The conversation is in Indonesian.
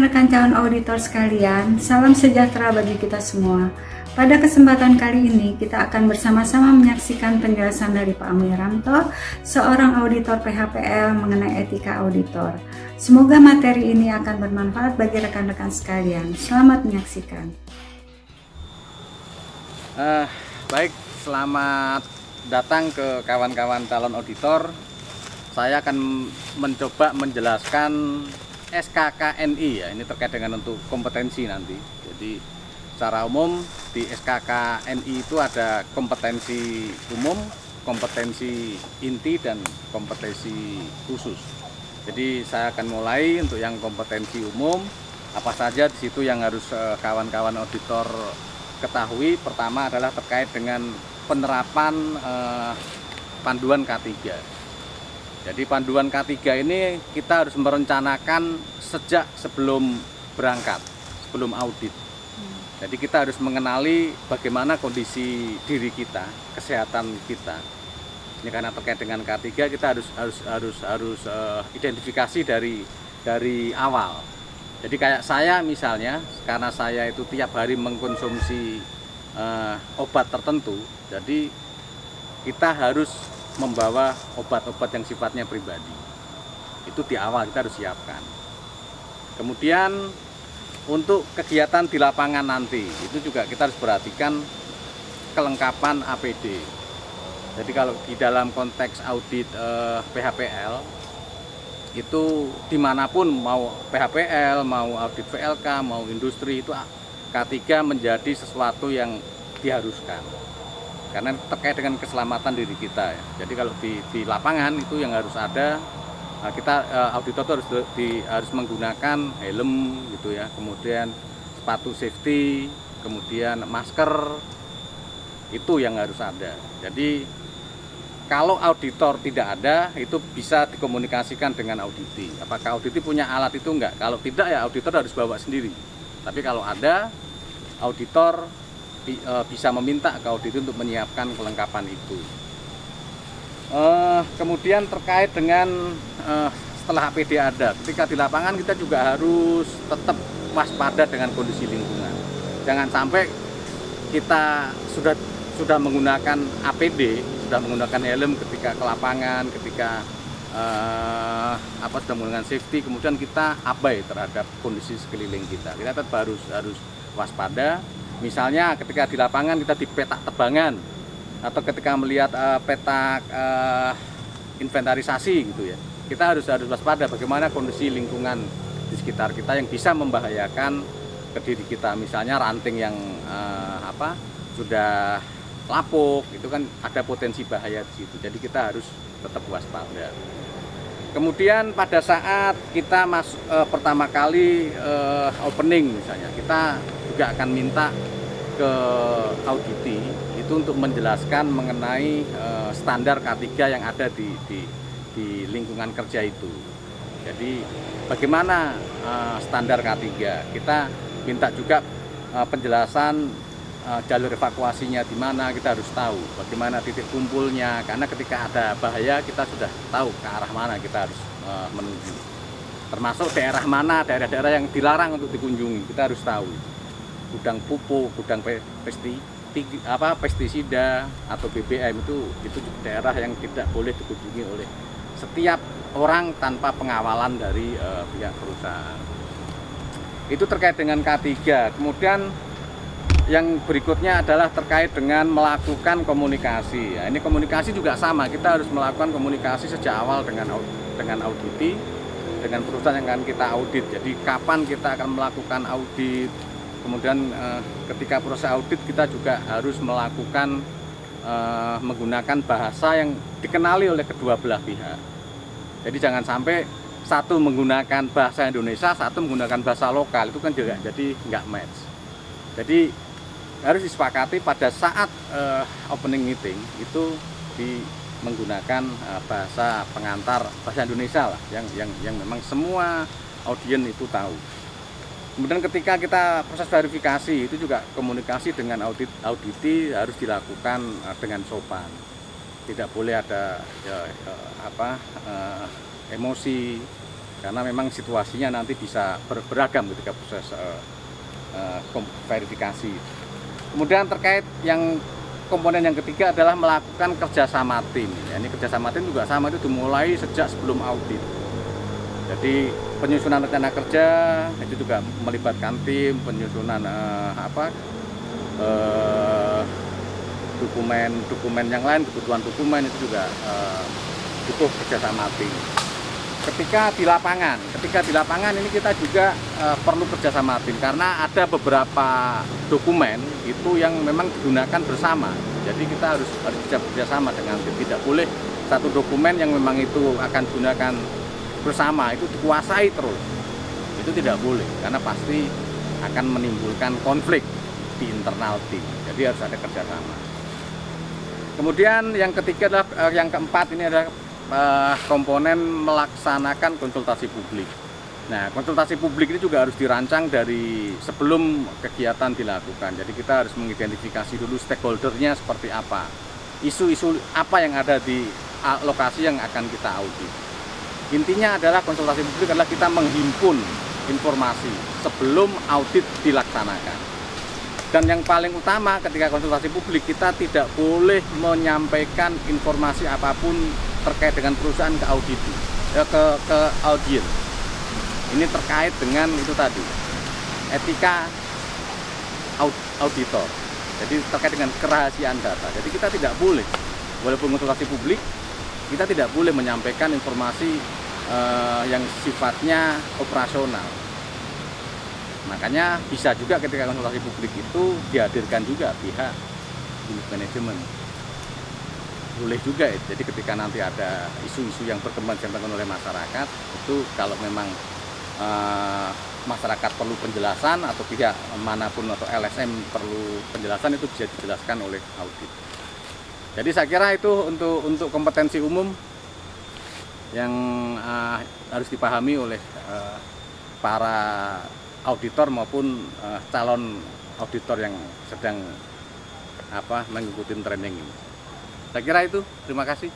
rekan-rekan calon auditor sekalian, salam sejahtera bagi kita semua. Pada kesempatan kali ini, kita akan bersama-sama menyaksikan penjelasan dari Pak Wiranto, seorang auditor PHPL mengenai etika auditor. Semoga materi ini akan bermanfaat bagi rekan-rekan sekalian. Selamat menyaksikan. Baik, selamat datang ke kawan-kawan calon auditor. Saya akan mencoba menjelaskan SKKNI ya, ini terkait dengan untuk kompetensi nanti. Jadi secara umum di SKKNI itu ada kompetensi umum, kompetensi inti, dan kompetensi khusus. Jadi saya akan mulai untuk yang kompetensi umum, apa saja di situ yang harus kawan-kawan auditor ketahui. Pertama adalah terkait dengan penerapan panduan K3. Jadi panduan K3 ini kita harus merencanakan sejak sebelum berangkat, sebelum audit. Jadi kita harus mengenali bagaimana kondisi diri kita, kesehatan kita. Ini karena terkait dengan K3 kita harus identifikasi dari awal. Jadi kayak saya misalnya, karena saya itu tiap hari mengkonsumsi obat tertentu, jadi kita harus membawa obat-obat yang sifatnya pribadi. Itu di awal kita harus siapkan. Kemudian untuk kegiatan di lapangan nanti, itu juga kita harus perhatikan kelengkapan APD. Jadi kalau di dalam konteks audit PHPL, itu dimanapun, mau PHPL, mau audit VLK, mau industri, itu K3 menjadi sesuatu yang diharuskan. Karena terkait dengan keselamatan diri kita ya. Jadi kalau di lapangan itu yang harus ada, kita auditor itu harus menggunakan helm gitu ya, kemudian sepatu safety, kemudian masker, itu yang harus ada. Jadi kalau auditor tidak ada, itu bisa dikomunikasikan dengan auditi. Apakah auditi punya alat itu enggak? Kalau tidak ya auditor harus bawa sendiri. Tapi kalau ada, auditor bisa meminta ke audit untuk menyiapkan kelengkapan itu. Kemudian terkait dengan setelah APD ada, ketika di lapangan kita juga harus tetap waspada dengan kondisi lingkungan. Jangan sampai kita sudah menggunakan APD, sudah menggunakan helm ketika ke lapangan, ketika sudah menggunakan safety, kemudian kita abai terhadap kondisi sekeliling kita. Kita tetap harus waspada. Misalnya ketika di lapangan kita di petak tebangan, atau ketika melihat petak inventarisasi gitu ya, kita harus waspada bagaimana kondisi lingkungan di sekitar kita yang bisa membahayakan ke diri kita. Misalnya ranting yang sudah lapuk, itu kan ada potensi bahaya di situ. Jadi kita harus tetap waspada. Kemudian pada saat kita pertama kali opening misalnya, kita juga akan minta ke auditi itu untuk menjelaskan mengenai standar K3 yang ada di lingkungan kerja itu. Jadi bagaimana standar K3? Kita minta juga penjelasan jalur evakuasinya di mana, kita harus tahu bagaimana titik kumpulnya, karena ketika ada bahaya kita sudah tahu ke arah mana kita harus menuju. Termasuk daerah-daerah yang dilarang untuk dikunjungi, kita harus tahu. Gudang pupuk, gudang pestisida atau BBM itu daerah yang tidak boleh dikunjungi oleh setiap orang tanpa pengawalan dari pihak perusahaan. Itu terkait dengan K3. Kemudian yang berikutnya adalah terkait dengan melakukan komunikasi. Ya, ini komunikasi juga sama, kita harus melakukan komunikasi sejak awal dengan auditi, dengan perusahaan yang akan kita audit. Jadi kapan kita akan melakukan audit, kemudian ketika proses audit kita juga harus melakukan menggunakan bahasa yang dikenali oleh kedua belah pihak. Jadi jangan sampai satu menggunakan bahasa Indonesia, satu menggunakan bahasa lokal, itu kan juga jadi nggak match. Jadi harus disepakati pada saat opening meeting itu menggunakan bahasa pengantar, bahasa Indonesia lah, yang memang semua audien itu tahu. Kemudian ketika kita proses verifikasi itu juga komunikasi dengan auditi harus dilakukan dengan sopan. Tidak boleh ada emosi, karena memang situasinya nanti bisa beragam ketika proses verifikasi. Kemudian terkait yang komponen yang ketiga adalah melakukan kerjasama tim. Ya, ini kerjasama tim juga sama, itu dimulai sejak sebelum audit. Jadi penyusunan rencana kerja itu juga melibatkan tim, penyusunan dokumen yang lain, kebutuhan dokumen itu juga butuh kerjasama tim. Ketika di lapangan ini kita juga perlu kerjasama tim, karena ada beberapa dokumen itu yang memang digunakan bersama. Jadi kita harus bisa bekerjasama dengan tim. Tidak boleh satu dokumen yang memang itu akan digunakan bersama itu dikuasai terus. Itu tidak boleh, karena pasti akan menimbulkan konflik di internal tim. Jadi harus ada kerjasama. Kemudian yang ketiga adalah yang keempat ini adalah komponen melaksanakan konsultasi publik. Nah, konsultasi publik ini juga harus dirancang dari sebelum kegiatan dilakukan. Jadi kita harus mengidentifikasi dulu stakeholdernya seperti apa, isu-isu apa yang ada di lokasi yang akan kita audit. Intinya adalah konsultasi publik adalah kita menghimpun informasi sebelum audit dilaksanakan. Dan yang paling utama ketika konsultasi publik, kita tidak boleh menyampaikan informasi apapun terkait dengan perusahaan ke audien. Ini terkait dengan itu tadi, etika auditor. Jadi terkait dengan kerahasiaan data. Jadi kita tidak boleh, walaupun konsultasi publik, kita tidak boleh menyampaikan informasi yang sifatnya operasional. Makanya bisa juga ketika konsultasi publik itu dihadirkan juga pihak unit manajemen. Boleh juga ya. Jadi ketika nanti ada isu-isu yang berkembang oleh masyarakat, itu kalau memang masyarakat perlu penjelasan atau pihak manapun atau LSM perlu penjelasan, itu bisa dijelaskan oleh audit. Jadi saya kira itu untuk kompetensi umum yang harus dipahami oleh para auditor maupun calon auditor yang sedang mengikuti training ini. Saya kira itu. Terima kasih.